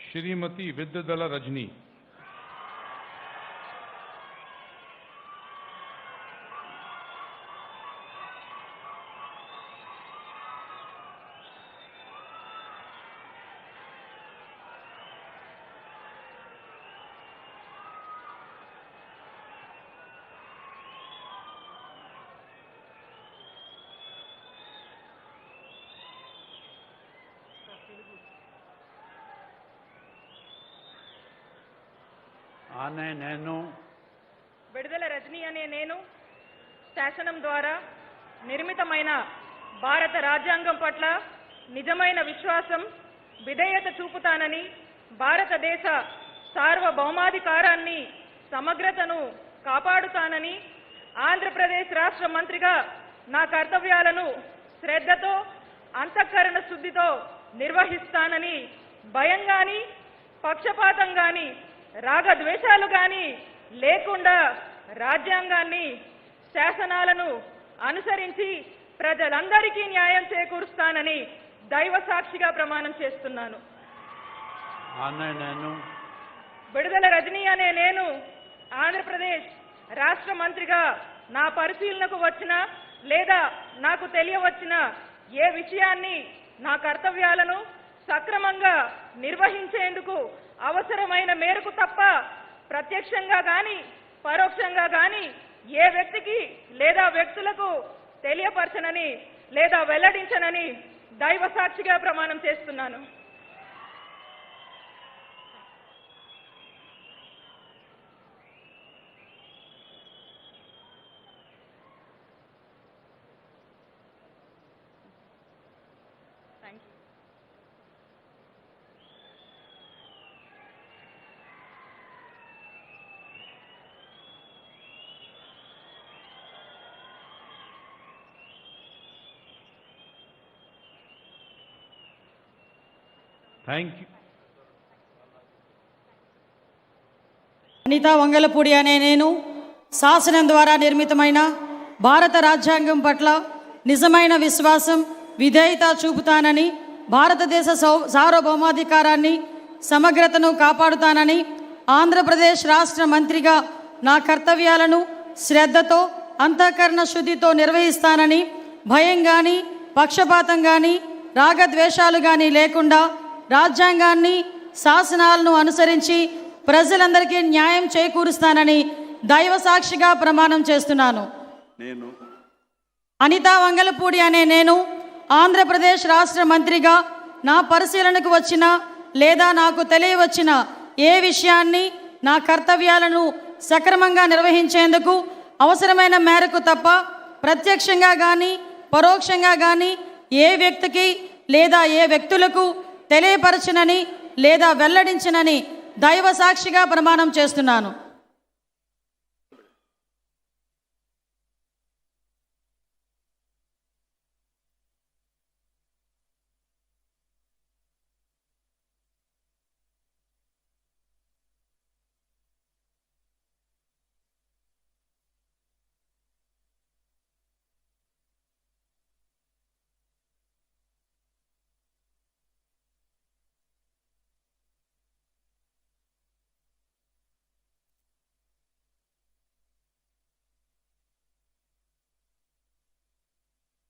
श्रीमती विद्यादला रजनी। ఆనే నేను విడుదల రజనీ అనే నేను శాసనం ద్వారా నిర్మితమైన భారత రాజ్యాంగం పట్ల నిజమైన విశ్వాసం విధేయత చూపుతానని, భారతదేశ సార్వభౌమాధికారాన్ని సమగ్రతను కాపాడుతానని, ఆంధ్రప్రదేశ్ రాష్ట్ర మంత్రిగా నా కర్తవ్యాలను శ్రద్ధతో అంతఃకరణ శుద్ధితో నిర్వహిస్తానని, భయం గాని పక్షపాతం గాని రాగద్వేషాలు గాని లేకుండా రాజ్యాంగాన్ని శాసనాలను అనుసరించి ప్రజలందరికీ న్యాయం చేకూరుస్తానని దైవ సాక్షిగా ప్రమాణం చేస్తున్నాను. విడుదల రజనీ అనే నేను ఆంధ్రప్రదేశ్ రాష్ట్ర మంత్రిగా నా పరిశీలనకు వచ్చిన లేదా నాకు తెలియవచ్చిన ఏ విషయాన్ని నా కర్తవ్యాలను సక్రమంగా నిర్వహించేందుకు అవసరమైన మేరకు తప్ప ప్రత్యక్షంగా గాని పరోక్షంగా గాని ఏ వ్యక్తికి లేదా వ్యక్తులకు తెలియపరచనని లేదా వెల్లడించనని దైవ సాక్షిగా ప్రమాణం చేస్తున్నాను. Thank you. అనితా వంగలపూడి అనే నేను శాసనం ద్వారా నిర్మితమైన భారత రాజ్యాంగం పట్ల నిజమైన విశ్వాసం విధేయత చూపుతానని, భారతదేశ సార్వభౌమాధికారాన్ని సమగ్రతను కాపాడుతానని, ఆంధ్రప్రదేశ్ రాష్ట్ర మంత్రిగా నా కర్తవ్యాలను శ్రద్ధతో అంతఃకరణ శుద్ధితో నిర్వహిస్తానని, భయం కానీ పక్షపాతం కానీ రాగద్వేషాలు కానీ లేకుండా రాజ్యాంగాన్ని శాసనాలను అనుసరించి ప్రజలందరికీ న్యాయం చేకూరుస్తానని దైవ సాక్షిగా ప్రమాణం చేస్తున్నాను. నేను అనితా వంగలపూడి అనే నేను ఆంధ్రప్రదేశ్ రాష్ట్ర మంత్రిగా నా పరిశీలనకు వచ్చిన లేదా నాకు తెలియవచ్చిన ఏ విషయాన్ని నా కర్తవ్యాలను సక్రమంగా నిర్వహించేందుకు అవసరమైన మేరకు తప్ప ప్రత్యక్షంగా కానీ పరోక్షంగా కానీ ఏ వ్యక్తికి లేదా ఏ వ్యక్తులకు తెలియపరచనని లేదా వెల్లడించనని దైవ సాక్షిగా ప్రమాణం చేస్తున్నాను.